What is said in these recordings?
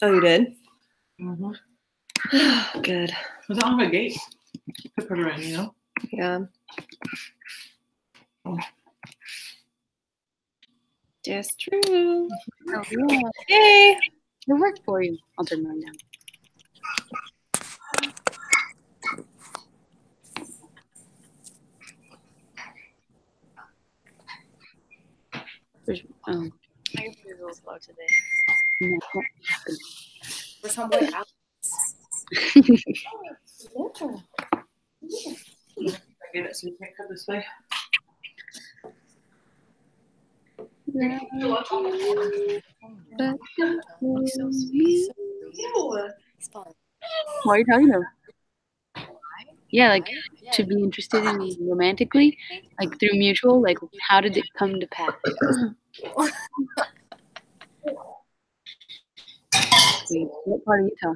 Oh, you did? Mm-hmm. Good. Was that on my gate? I put her in, you know? Yeah. Oh. That's true. Oh, yeah. Yay! It worked for you. I'll turn mine down. There's, My computer's a little slow today. no. For some boy out. Get it so you can't cut this way. So sweet. It's fun. Why are you talking to him? Yeah, like to be interested in me romantically, like through mutual, like how did it come to pass? Wait, what part of Utah?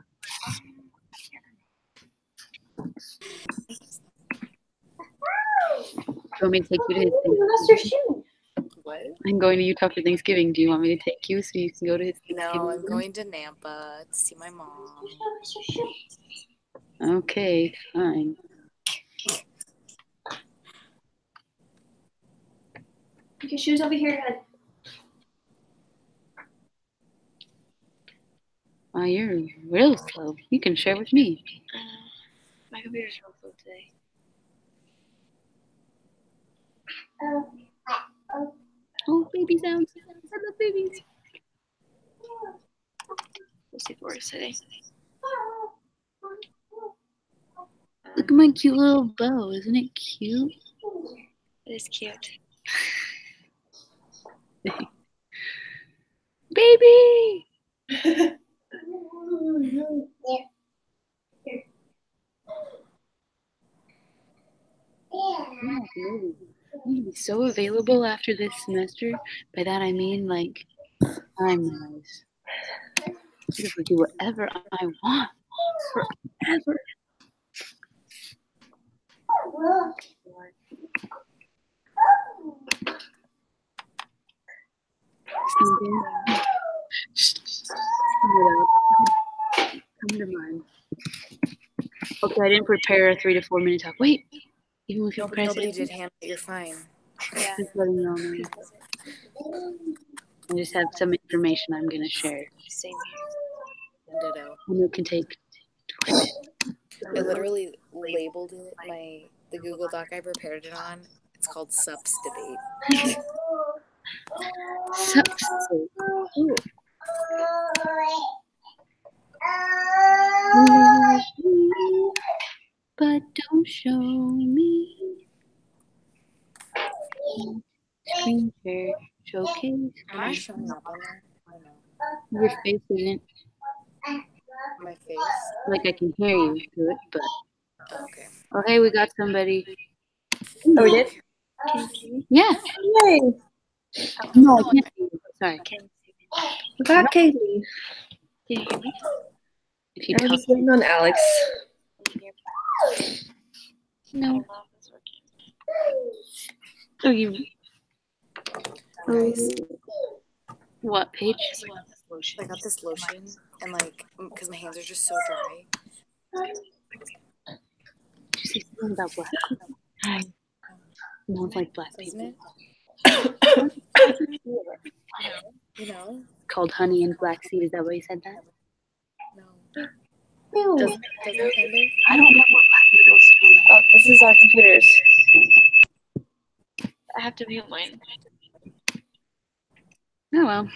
Do you want me to take you to his Thanksgiving? What? I'm going to Utah for Thanksgiving. Do you want me to take you so you can go to his Thanksgiving? No, I'm going to Nampa to see my mom. Okay, fine. Put your shoes over here, Ed. Wow, you're real slow. You can share with me. My computer's real slow today. Oh, baby sounds. I love babies. We'll see if we're today. Look at my cute little bow. Isn't it cute? It is cute. Baby! I'm gonna be so available after this semester. By that I mean like time-wise. I can do whatever I want forever. Come to mind. Okay, I didn't prepare a 3 to 4 minute talk. Wait, even if you press Nobody it, did hand it. You're fine. Yeah. just letting you all know. I just have some information I'm gonna share. Same here. Ditto. And it can take 20 minutes. I literally labeled it the Google Doc I prepared it on. It's called Sups Debate. Substitute. Ooh. But don't show me. Screen share showcase. Am I showing up on there? I don't know. Your face isn't My face? like I can hear you through it, but Oh, okay. oh hey, we got somebody. Oh, we did? Yeah. Yay! No, I can't see you. Sorry. We got Katie. Can you hear me? If you I'm talk, just waiting on Alex. Can you hear me? no. Oh, it's working. Oh, you. Guys, What page? I got this lotion, and because my hands are just so dry. Did you say something about black people? No, it's like black Isn't people. it? You know? Called honey and black seed. Is that why you said that? No. Doesn't kind of? I don't know what black people smell like. Oh, this is our computers. I have to mute mine. Oh well.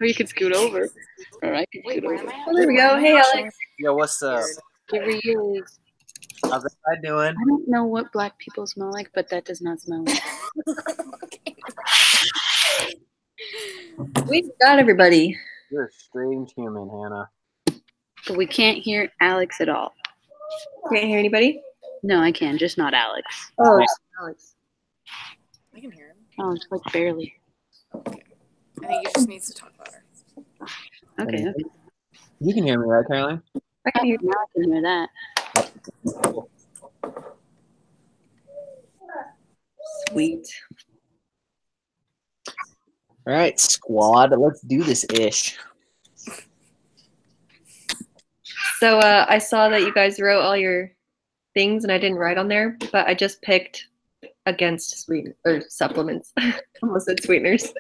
Or you could scoot over. Or I could scoot over. Oh, there we go. Hey, Alex. Yo, what's up? Give her yours. How's everybody doing? I don't know what black people smell like, but that does not smell like. We've got everybody. You're a strange human, Hannah. But we can't hear Alex at all. Can't hear anybody? No, I can, just not Alex. Oh, it's Alex. I can hear him. Oh, it's like barely. Okay. I think he just needs to talk louder. Okay, okay. You can hear me, right, Caroline? I can hear Now I can hear that. Sweet. All right, squad, let's do this ish. So I saw that you guys wrote all your things, and I didn't write on there, but I just picked against sweeten or supplements. Almost said sweeteners.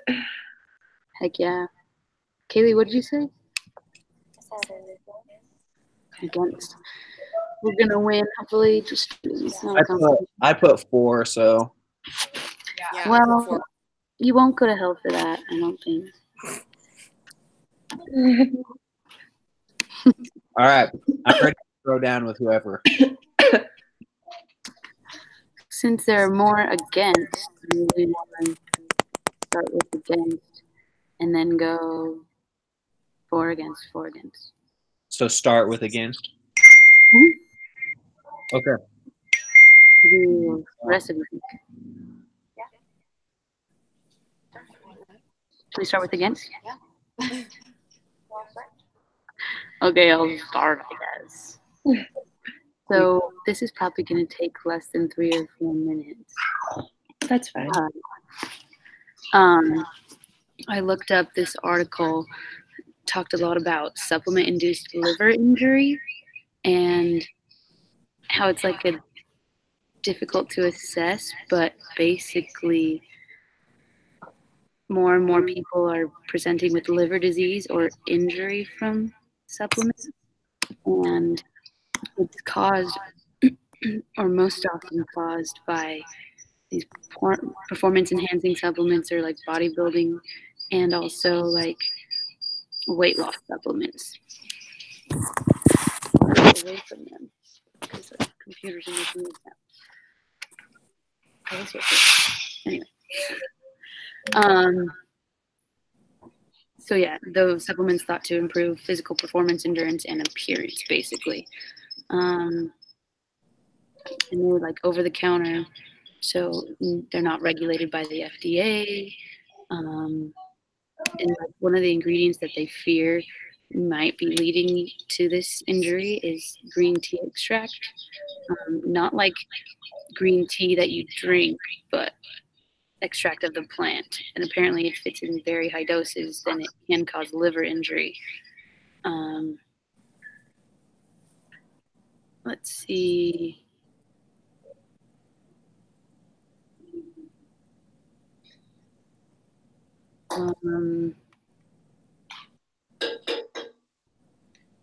Heck yeah. Kaylee, what did you say? Against. We're gonna win. Hopefully, just it's not a competition. I put 4, so Yeah, Well, before- you won't go to hell for that. I don't think. all right. I'm ready to throw down with whoever. Since there are more against, we want to start with against, and then go 4 against, 4 against. So start with against. Mhm. Okay. The rest of the week. Should we start with against? Okay, I'll start, I guess. So this is probably going to take less than 3 or 4 minutes. That's fine. I looked up this article, talked a lot about supplement-induced liver injury and how it's like a difficult to assess, but basically more and more people are presenting with liver disease or injury from supplements, and it's caused or most often caused by these performance enhancing supplements or like bodybuilding and also like weight loss supplements. Away from them because the computers are making me now. I guess you'll see. Anyway. So yeah, those supplements thought to improve physical performance, endurance, and appearance, basically. And they're like over the counter, so they're not regulated by the FDA. And like one of the ingredients that they fear might be leading to this injury is green tea extract. Not like green tea that you drink, but extract of the plant. And apparently if it's in very high doses, then it can cause liver injury. Let's see.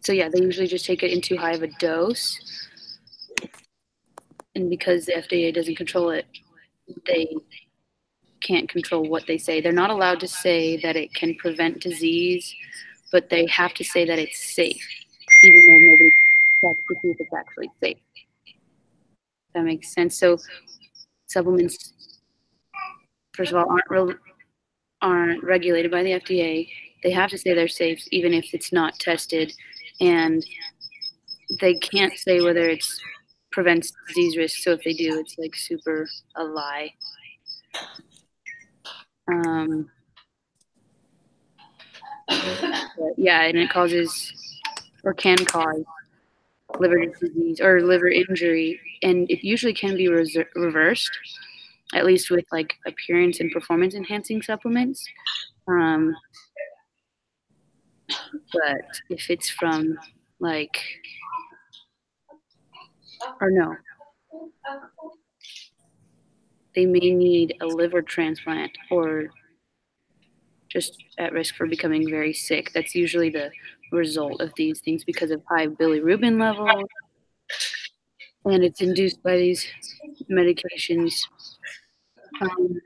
So yeah, they usually just take it in too high of a dose. And because the FDA doesn't control it, they can't control what they say. They're not allowed to say that it can prevent disease, but they have to say that it's safe, even though nobody checks to see if it's actually safe. That makes sense. So supplements, first of all, aren't regulated by the FDA. They have to say they're safe, even if it's not tested, and they can't say whether it prevents disease risk. So if they do, it's like super a lie. But yeah, and it causes or can cause liver disease or liver injury, and it usually can be reversed, at least with like appearance and performance enhancing supplements. But if it's from like, or no, they may need a liver transplant or just at risk for becoming very sick. That's usually the result of these things because of high bilirubin levels, and it's induced by these medications. And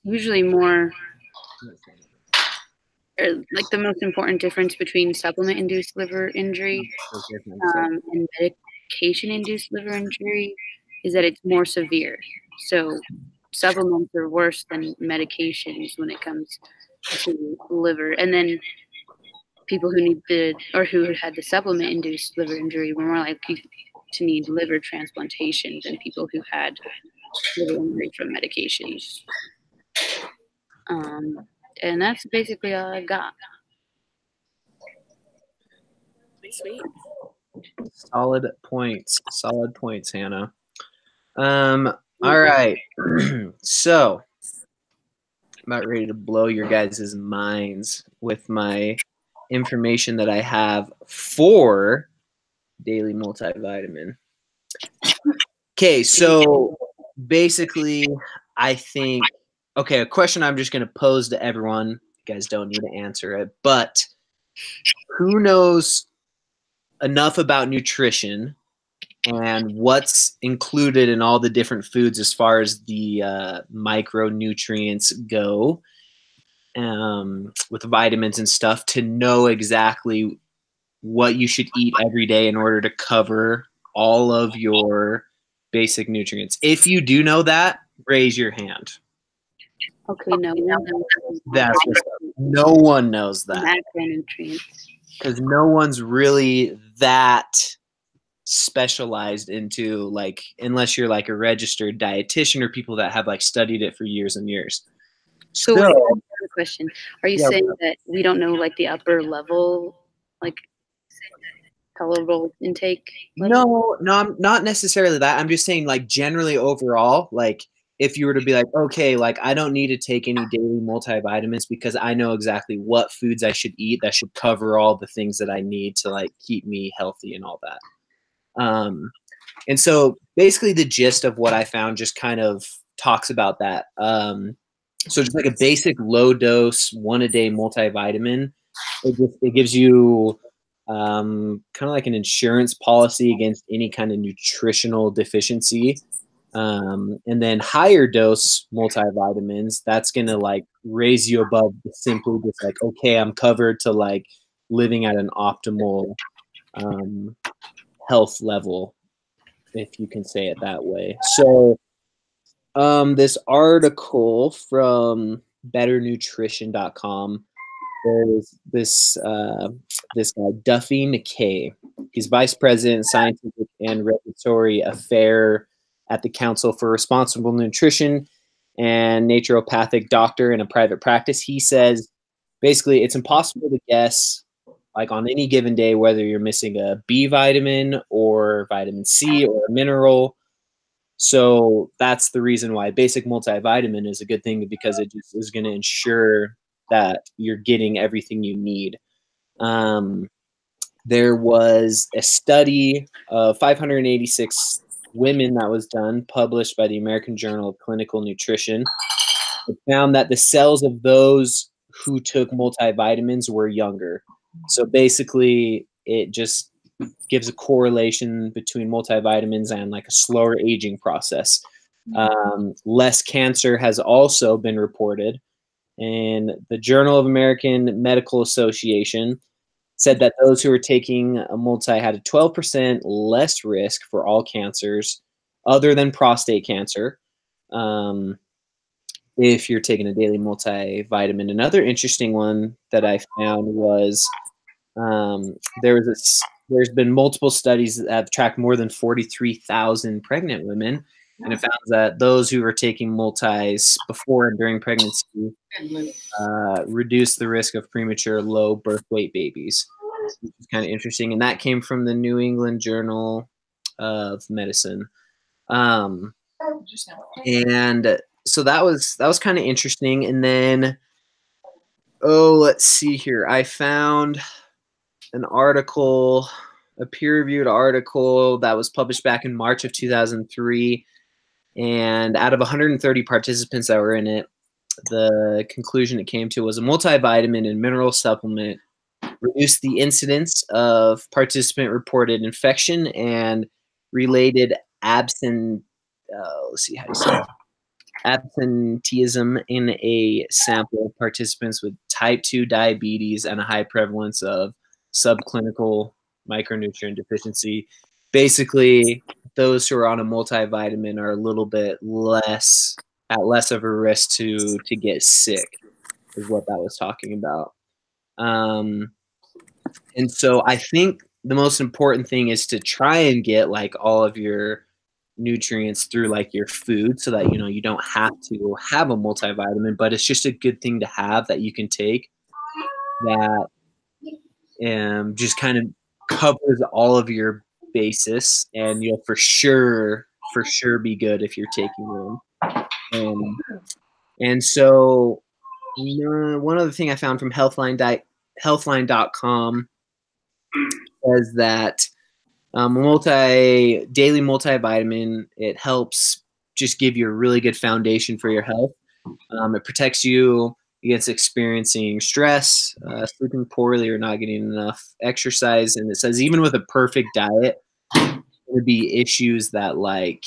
usually more, or like the most important difference between supplement-induced liver injury and medication-induced liver injury is that it's more severe. So supplements are worse than medications when it comes to liver. And then people who need who had the supplement-induced liver injury were more likely to need liver transplantation than people who had liver injury from medications. And that's basically all I've got. Sweet. Solid points, Hannah. All right. So, I'm about ready to blow your guys' minds with my information that I have for daily multivitamin. Okay, so basically, I think, okay, a question I'm just going to pose to everyone. You guys don't need to answer it, but who knows enough about nutrition and what's included in all the different foods as far as the micronutrients go, with vitamins and stuff, to know exactly what you should eat every day in order to cover all of your basic nutrients? If you do know that, raise your hand. Okay, no one knows That's what's up. No one knows that macronutrients. because no one's really that specialized into, like, unless you're like a registered dietitian or people that have like studied it for years and years. So, wait, I have a question. Are you Yeah, saying that we don't know like the upper level, like tolerable intake? no, I'm not necessarily that. I'm just saying, like, generally overall, like, if you were to be like, okay, like, I don't need to take any daily multivitamins because I know exactly what foods I should eat that should cover all the things that I need to, like, keep me healthy and all that. And so basically the gist of what I found just kind of talks about that. So just like a basic low dose 1 a day multivitamin, it gives you kind of like an insurance policy against any kind of nutritional deficiency. And then higher dose multivitamins, that's going to like raise you above simply just like, okay, I'm covered, to like living at an optimal health level, if you can say it that way. So this article from betternutrition.com, there's this guy, Duffy McKay. He's vice president, scientific and regulatory affair at the Council for Responsible Nutrition and naturopathic doctor in a private practice. He says basically it's impossible to guess, like, on any given day, whether you're missing a B vitamin or vitamin C or a mineral. So that's the reason why basic multivitamin is a good thing, because it just is going to ensure that you're getting everything you need. There was a study of 586 women that was done, published by the American Journal of Clinical Nutrition. It found that the cells of those who took multivitamins were younger. So basically, it just gives a correlation between multivitamins and like a slower aging process. Less cancer has also been reported. And the Journal of American Medical Association said that those who were taking a multi had a 12% less risk for all cancers other than prostate cancer, if you're taking a daily multivitamin. Another interesting one that I found was there's been multiple studies that have tracked more than 43,000 pregnant women, and it found that those who were taking multis before and during pregnancy reduced the risk of premature low birth weight babies, which is kind of interesting. And that came from the New England Journal of Medicine. And so that was kind of interesting. And then, let's see here. I found an article, a peer-reviewed article that was published back in March of 2003. And out of 130 participants that were in it, the conclusion it came to was a multivitamin and mineral supplement reduced the incidence of participant-reported infection and related absenteeism in a sample of participants with type 2 diabetes and a high prevalence of subclinical micronutrient deficiency. Basically, those who are on a multivitamin are a little bit less of a risk to get sick, is what that was talking about. And so I think the most important thing is to try and get like all of your nutrients through like your food, so that you don't have to have a multivitamin, but it's just a good thing to have that you can take that just kind of covers all of your basis, and you'll for sure be good if you're taking them. And so one other thing I found from Healthline Healthline.com says that daily multivitamin, it helps just give you a really good foundation for your health. It protects you against experiencing stress, sleeping poorly, or not getting enough exercise. And it says even with a perfect diet, there would be issues that like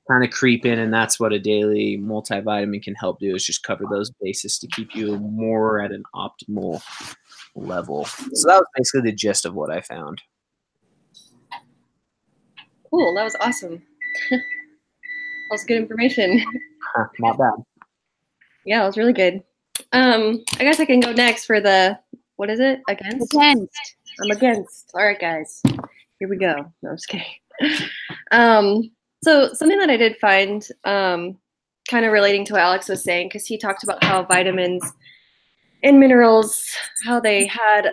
kind of creep in, and that's what a daily multivitamin can help do, is just cover those bases to keep you more at an optimal level. So that was basically the gist of what I found. Cool, that was awesome. That was good information. Not bad. Yeah, it was really good. I guess I can go next for the, what is it? Against? Against. I'm against. All right, guys. Here we go. No, I'm just kidding. So something that I did find kind of relating to what Alex was saying, because he talked about how vitamins and minerals, how they had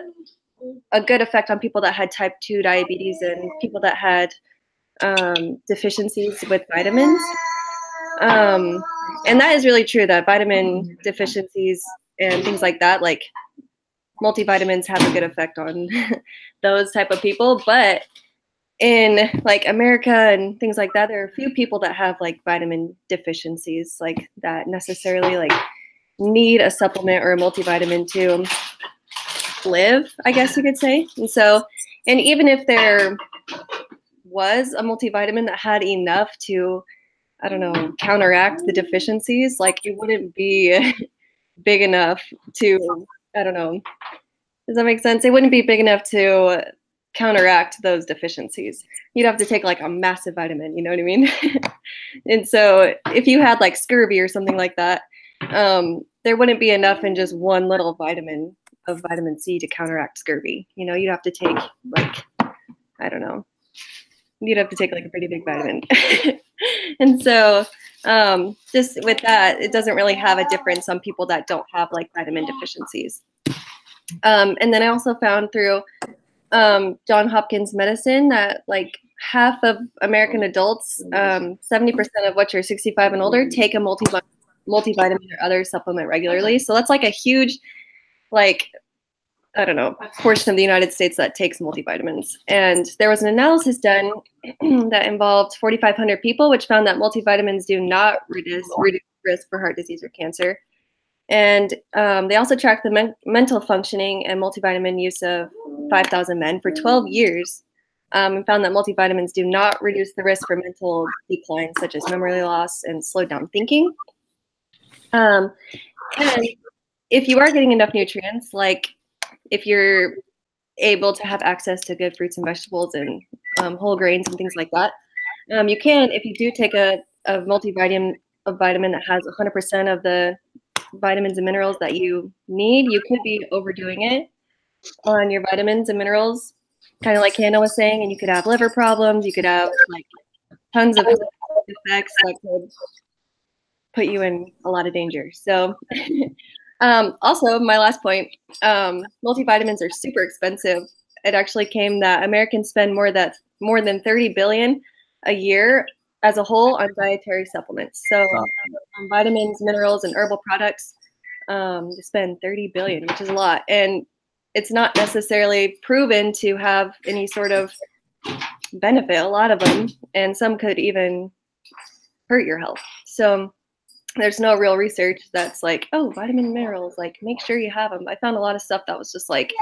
a good effect on people that had type 2 diabetes and people that had deficiencies with vitamins. And that is really true, that vitamin deficiencies and things like that, like multivitamins have a good effect on those type of people. But in like America and things like that, there are a few people that have like vitamin deficiencies, like that necessarily like need a supplement or a multivitamin to live, I guess you could say. And so, and even if there was a multivitamin that had enough to, I don't know, counteract the deficiencies, like it wouldn't be big enough to, I don't know, does that make sense? It wouldn't be big enough to counteract those deficiencies. You'd have to take like a massive vitamin, you know what I mean? And so if you had like scurvy or something like that, there wouldn't be enough in just one little vitamin of vitamin C to counteract scurvy. You know, you'd have to take like, I don't know, you'd have to take like a pretty big vitamin. And so just with that, it doesn't really have a difference on people that don't have like vitamin deficiencies. And then I also found through John Hopkins Medicine that like half of American adults, 70% of which are 65 and older, take a multivitamin or other supplement regularly. So that's like a huge, like, I don't know, portion of the United States that takes multivitamins. And there was an analysis done that involved 4,500 people, which found that multivitamins do not reduce risk for heart disease or cancer. And they also tracked the mental functioning and multivitamin use of 5,000 men for 12 years and found that multivitamins do not reduce the risk for mental decline, such as memory loss and slowed down thinking. And if you are getting enough nutrients, like if you're able to have access to good fruits and vegetables and whole grains and things like that, you can, if you do take a vitamin that has 100% of the vitamins and minerals that you need, you could be overdoing it on your vitamins and minerals, kind of like Hannah was saying, and you could have liver problems, you could have like tons of effects that could put you in a lot of danger. So also, my last point, multivitamins are super expensive. It actually came that Americans spend more than 30 billion a year as a whole on dietary supplements. So on vitamins, minerals, and herbal products, they spend 30 billion, which is a lot. And it's not necessarily proven to have any sort of benefit, a lot of them, and some could even hurt your health. So there's no real research that's like, oh, vitamin minerals, like make sure you have them. I found a lot of stuff that was just like,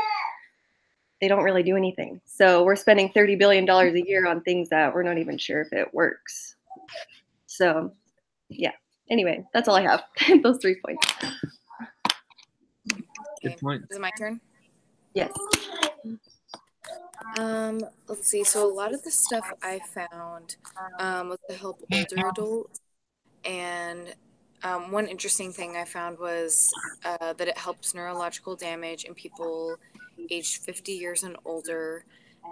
they don't really do anything. So we're spending $30 billion a year on things that we're not even sure if it works. So yeah, anyway, that's all I have. Those 3 points. Good point. Is it my turn? Yes. Let's see. So a lot of the stuff I found was to help older adults. And one interesting thing I found was that it helps neurological damage in people aged 50 years and older,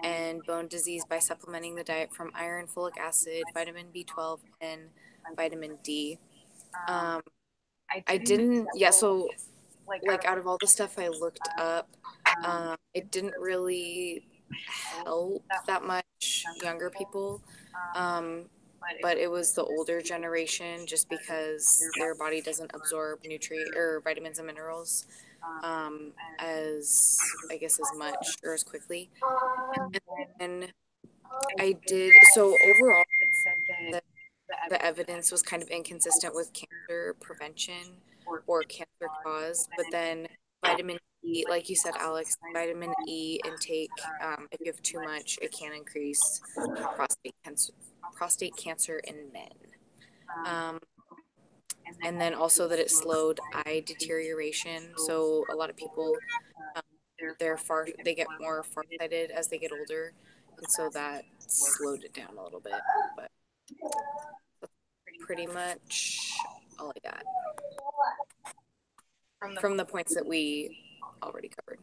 and bone disease by supplementing the diet from iron, folic acid, vitamin B12, and vitamin D. I didn't, yeah, so like out of all the stuff I looked up, it didn't really help that much younger people. But it was the older generation, just because their body doesn't absorb nutrient or vitamins and minerals as I guess as much or as quickly. And I did so overall. It said that the evidence was kind of inconsistent with cancer prevention or cancer cause, but then vitamin E, like you said, Alex, vitamin E intake, if you have too much, it can increase prostate cancer in men. And then also that it slowed eye deterioration. So a lot of people, they get more farsighted as they get older, and so that slowed it down a little bit. But that's pretty much all I got from the points that we already covered.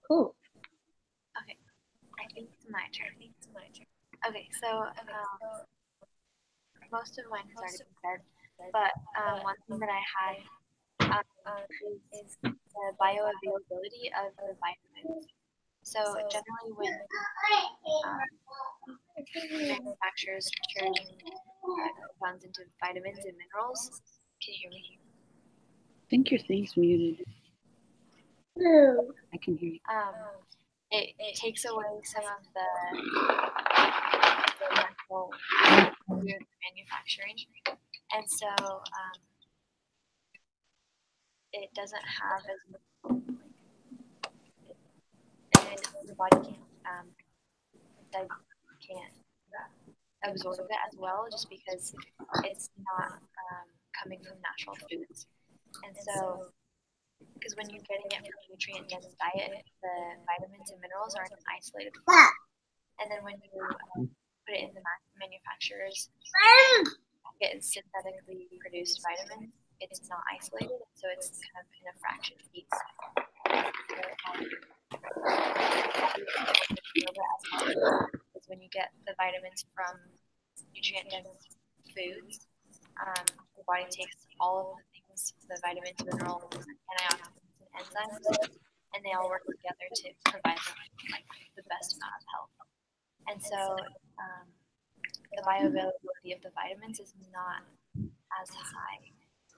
Cool. Okay, I think it's my turn. Okay, so most of mine has already been said, but one thing that I had is the bioavailability of the vitamins. So generally when manufacturers turn compounds into vitamins and minerals, can you hear me? I think your thing's muted. I can hear you. It takes away some of the natural manufacturing, and so it doesn't have as much, and the body can't absorb it as well, just because it's not coming from natural foods. And so, because when you're getting it from a nutrient-dense diet, the vitamins and minerals are in an isolated form. And then when you put it in the manufacturer's get synthetically produced vitamins, it's not isolated, so it's kind of in a fraction piece. Because when you get the vitamins from nutrient-dense foods, the body takes all of the things, the vitamins, minerals, antioxidants, and enzymes, and they all work together to provide the best amount of health. And so the bioavailability of the vitamins is not as high.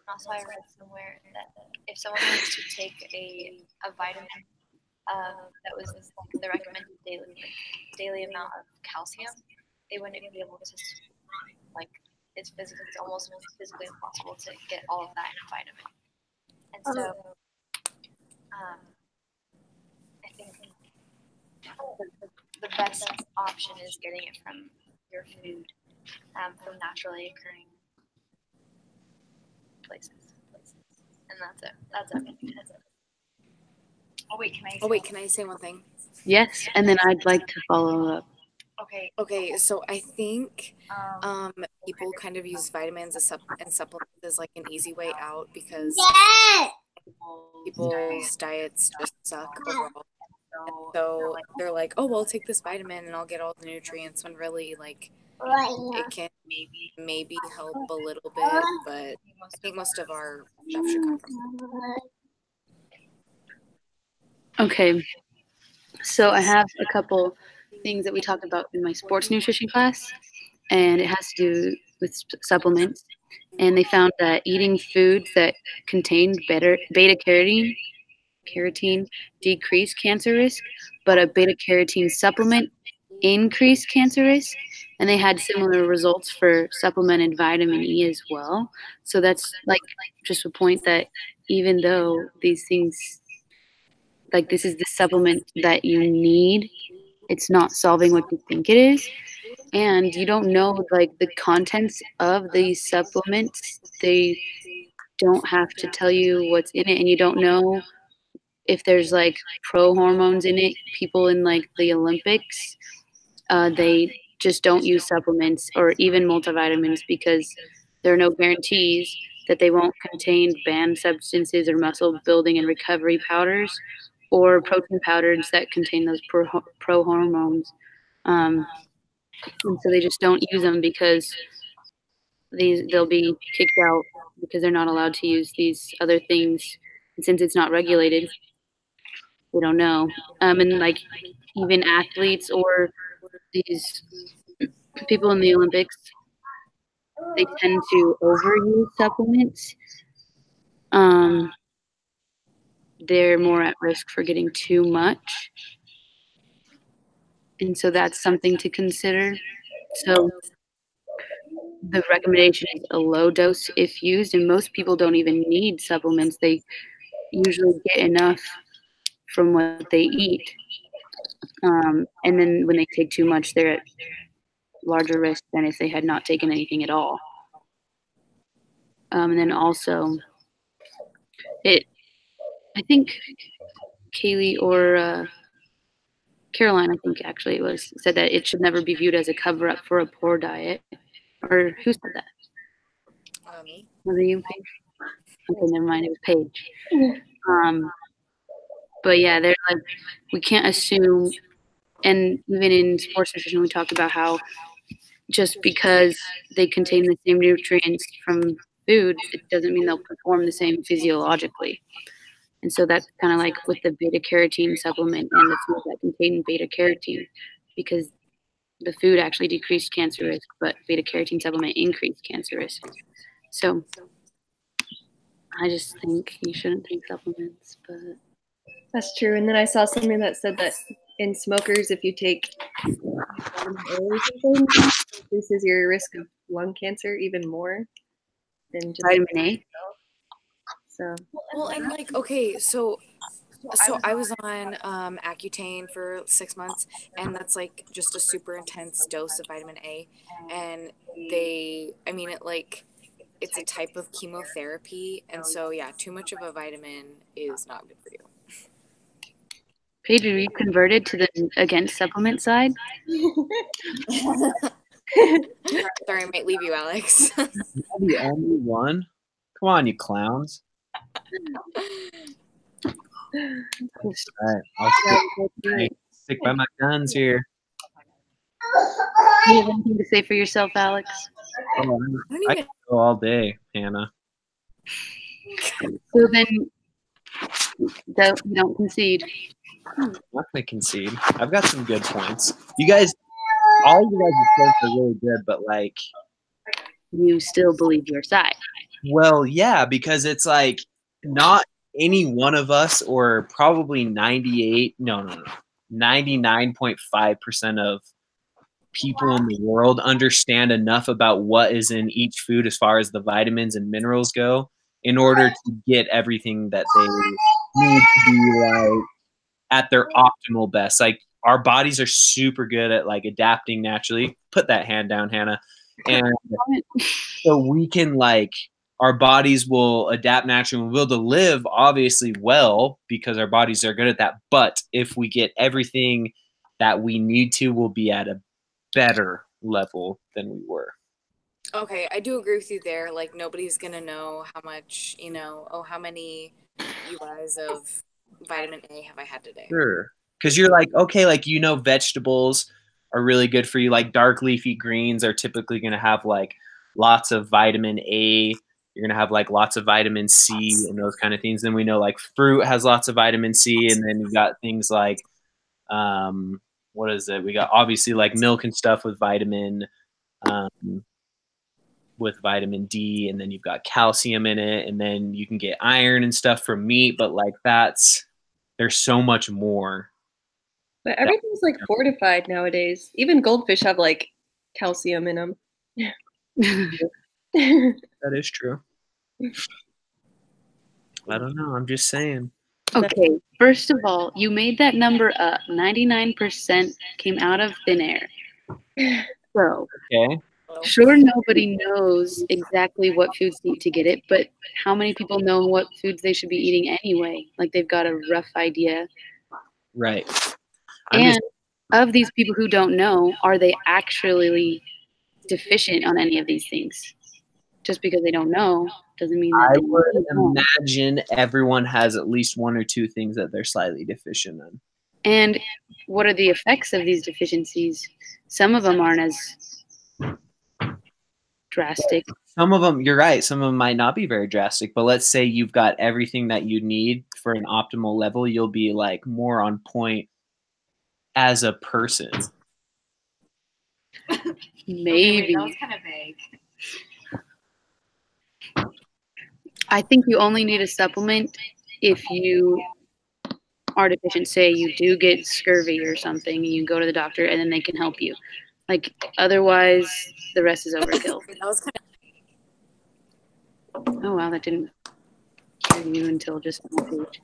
Also, I read somewhere that if someone was to take a vitamin that was the recommended daily amount of calcium, they wouldn't be able to, it's almost physically impossible to get all of that in a vitamin. And so I think the best option is getting it from your food, from naturally occurring places. And that's it. Oh wait, can I say one thing? Yes, and then I'd like to follow up. Okay, so I think people kind of use vitamins and supplements as like an easy way out because people's diets just suck overall. And so they're like, oh, well, I'll take this vitamin and I'll get all the nutrients, when really, it can maybe help a little bit, but I think most of our stuff should come from. Okay, so I have a couple things that we talked about in my sports nutrition class, and it has to do with supplements. And they found that eating foods that contained beta carotene decreased cancer risk, but a beta carotene supplement increased cancer risk. And they had similar results for supplemented vitamin E as well. So that's just a point that even though these things, this is the supplement that you need, it's not solving what you think it is. And you don't know the contents of these supplements. They don't have to tell you what's in it, and you don't know if there's pro hormones in it. People in the Olympics, they just don't use supplements or even multivitamins because there are no guarantees that they won't contain banned substances or muscle building and recovery powders or protein powders that contain those pro hormones. And so they just don't use them because they'll be kicked out because they're not allowed to use these other things. And since it's not regulated, we don't know. And even athletes or these people in the Olympics, they tend to overuse supplements. they're more at risk for getting too much. And so that's something to consider. So the recommendation is a low dose if used, and most people don't even need supplements. They usually get enough from what they eat. And then when they take too much, they're at larger risk than if they had not taken anything at all. And then also, I think Kaylee or Caroline, I think actually it was, said that it should never be viewed as a cover up for a poor diet. Or who said that? Me. Was it you, Paige? Okay, never mind. It was Paige. But yeah, they're like, we can't assume, and even in sports nutrition, we talked about how just because they contain the same nutrients from food, it doesn't mean they'll perform the same physiologically. And so that's kind of like with the beta carotene supplement and the foods that contain beta carotene, because the food actually decreased cancer risk, but beta carotene supplement increased cancer risk. So I just think you shouldn't take supplements, but That's true. And then I saw something that said that in smokers, if you take vitamin A or something, it increases your risk of lung cancer even more than just vitamin A. So Well, and like, okay, so I was on Accutane for 6 months, and that's like just a super intense dose of vitamin A, and it's a type of chemotherapy, and so yeah, too much of a vitamin is not good for you. Paige, are you converted to the against supplement side? Sorry, I might leave you, Alex. You're the only one. Come on, you clowns. All right, I'll stick by my guns here. Do you have anything to say for yourself, Alex? Oh, I can go all day, Hannah. So then, don't concede. I'm not gonna concede. I've got some good points. You guys, all you guys' points are really good, but like, You still believe your side. well, yeah, because it's like not any one of us, or probably 99.5% of people in the world understand enough about what is in each food as far as the vitamins and minerals go in order to get everything that they need to be like at their optimal best. Like our bodies are super good at like adapting naturally. Put that hand down, Hannah. And so we can like, our bodies will adapt naturally and we'll be able to live obviously well because our bodies are good at that. But if we get everything that we need to, we'll be at a better level than we were. Okay, I do agree with you there. Like, nobody's gonna know how much, how many UIs of vitamin A have I had today? Sure. Because you're like, okay, like, vegetables are really good for you. Like dark leafy greens are typically going to have like lots of vitamin A. You're going to have like lots of vitamin C and those kind of things. Then we know like fruit has lots of vitamin C. And then you've got things like, what is it? We got obviously like milk and stuff with vitamin D, and then you've got calcium in it, and then you can get iron and stuff from meat, but like there's so much more. But everything's like fortified nowadays. Even goldfish have like calcium in them. That is true. I don't know. I'm just saying. Okay, first of all, you made that number up. 99% came out of thin air. So, Okay. sure, nobody knows exactly what foods need to get it, but how many people know what foods they should be eating anyway? Like they've got a rough idea. Right. And of these people who don't know, are they actually deficient on any of these things? Just because they don't know doesn't mean that I they would know. imagine everyone has at least one or two things that they're slightly deficient in. And what are the effects of these deficiencies? Some of them aren't as drastic. Some of them, you're right, some of them might not be very drastic, but let's say you've got everything that you need for an optimal level, you'll be like more on point as a person. Maybe. That was kind of vague. I think you only need a supplement if you are deficient, say you do get scurvy or something, and you go to the doctor and then they can help you. Like, otherwise, the rest is overkill. That was kind Oh, wow, that didn't hear you until just on the page.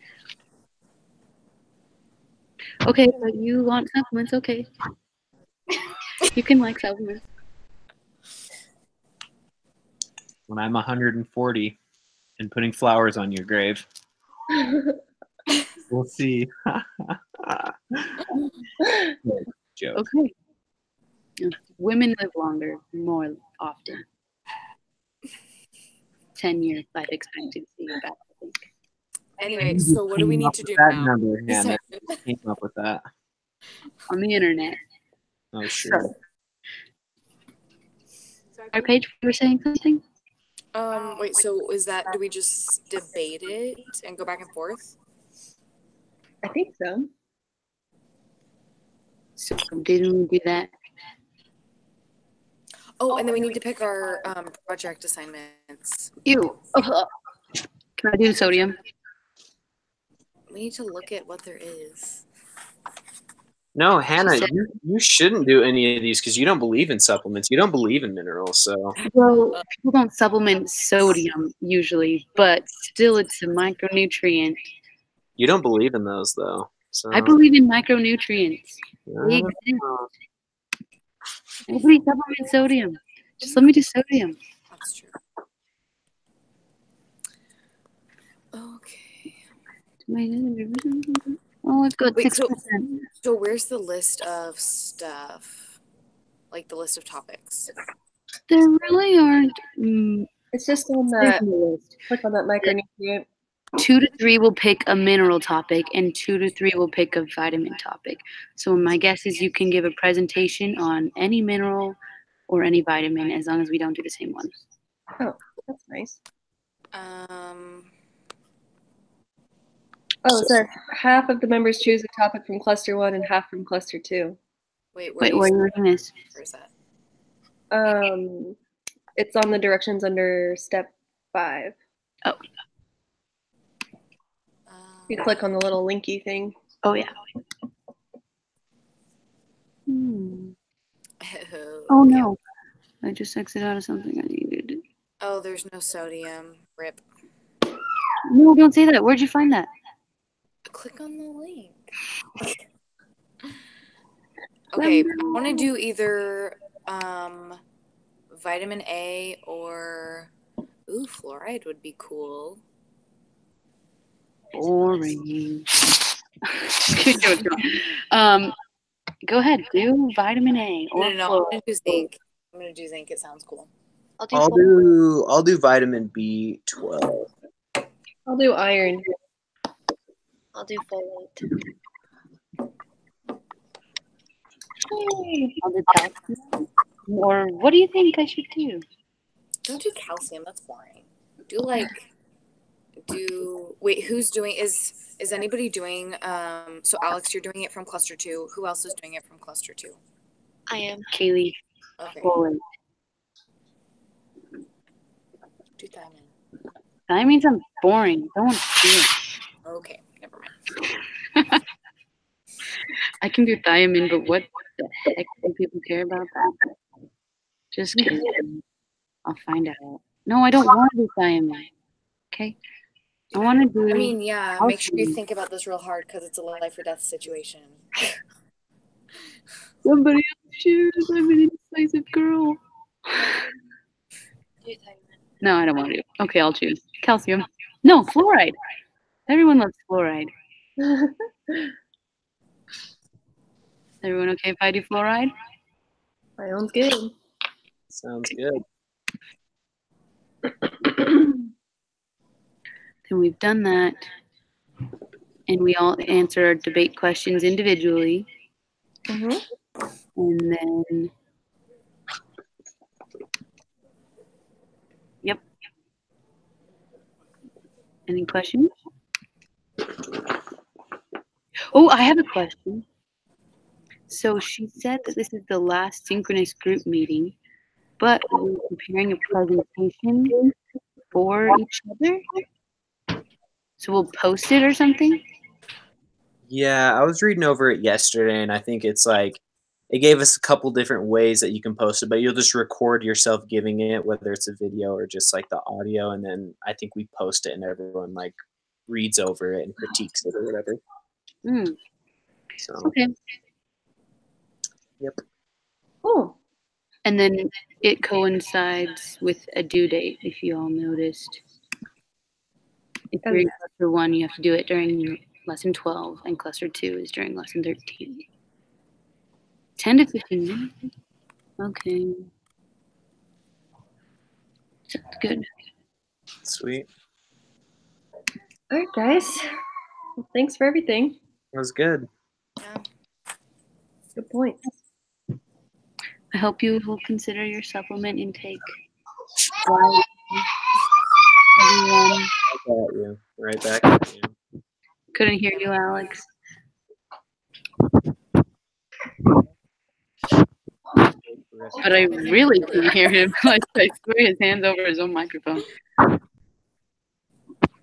Okay, but you want supplements, okay. You can like supplements. When I'm 140 and putting flowers on your grave, we'll see. Joke. Okay. Women live longer more often. 10-year life expectancy, about, I think. Anyway, so what do we Came need up to with do that now? number, Hannah. Came up with that. On the internet. Oh, sure. Our page, you were saying something? Wait, so is that, do we just debate it and go back and forth? I think so. So didn't we do that? Oh, and then we need to pick our project assignments. Ew. Ugh. Can I do sodium? We need to look at what there is. No, Hannah, said- you shouldn't do any of these because you don't believe in supplements. You don't believe in minerals. So Well, people don't supplement sodium usually, but still it's a micronutrient. you don't believe in those, though. So I believe in micronutrients. They uh, exist. Nobody supplements sodium. Just let me do sodium. That's true. Okay. Oh, I've got Wait, 6%. So where's the list of stuff? Like the list of topics? There really aren't. It's just on There's that. no list. Click on that micronutrient. 2 to 3 will pick a mineral topic, and 2 to 3 will pick a vitamin topic. So my guess is you can give a presentation on any mineral or any vitamin as long as we don't do the same one. Oh, that's nice. Oh, it says half of the members choose a topic from cluster 1 and half from cluster 2. Wait, Wait, where are you reading this? Where is that? It's on the directions under step 5. Oh. You click on the little linky thing. Oh, yeah. Oh, no. I just exited out of something I needed. Oh, there's no sodium. Rip. No, don't say that. Where'd you find that? Click on the link. Okay, I want to do either vitamin A or fluoride would be cool. Boring. Go ahead, do vitamin A or No, I'm gonna do zinc. I'm gonna do zinc. It sounds cool. I'll do vitamin B12. I'll do iron. I'll do folate. I'll do calcium. Or what do you think I should do? Don't do calcium. That's boring. Wait, who's doing is anybody doing so Alex, you're doing it from cluster 2. Who else is doing it from cluster 2? I am. Kaylee. Okay. Folate. Do thiamine. That means I'm boring. Don't want to do it. Okay, never mind. I can do thiamine, but what the heck do people care about that? Just kidding. I'll find out. No, I don't want to do thiamine. Okay? I want to do. I mean, yeah, make sure you think about this real hard because it's a life or death situation. Somebody else choose. I'm an indecisive girl. Do thiamine. No, I don't want to. Okay, I'll choose calcium. No, fluoride. Everyone loves fluoride. Everyone okay if I do fluoride? My own's good. Sounds good. Then we've done that. And we all answer our debate questions individually. Mm-hmm. And then, yep. Any questions? Oh, I have a question. So she said that this is the last synchronous group meeting, but we're preparing a presentation for each other. So we'll post it or something? Yeah, I was reading over it yesterday, and I think it's like it gave us a couple different ways that you can post it, but you'll just record yourself giving it, whether it's a video or just like the audio, and then I think we post it, and everyone like reads over it and critiques it or whatever. Mm, So, okay. yep. Cool. And then it coincides with a due date, if you all noticed. If Oh, you're in yeah. cluster 1, you have to do it during lesson 12, and cluster 2 is during lesson 13. 10 to 15 minutes. Okay. Sounds good. Sweet. All right, guys. Well, thanks for everything. It was good. Yeah. Good points. I hope you will consider your supplement intake. Bye, everyone. Back at you. Right back at you. Couldn't hear you, Alex. But I really can hear him. Like, I swear his hand's over his own microphone.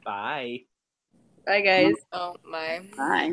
Bye. Bye, guys. Oh my. Bye.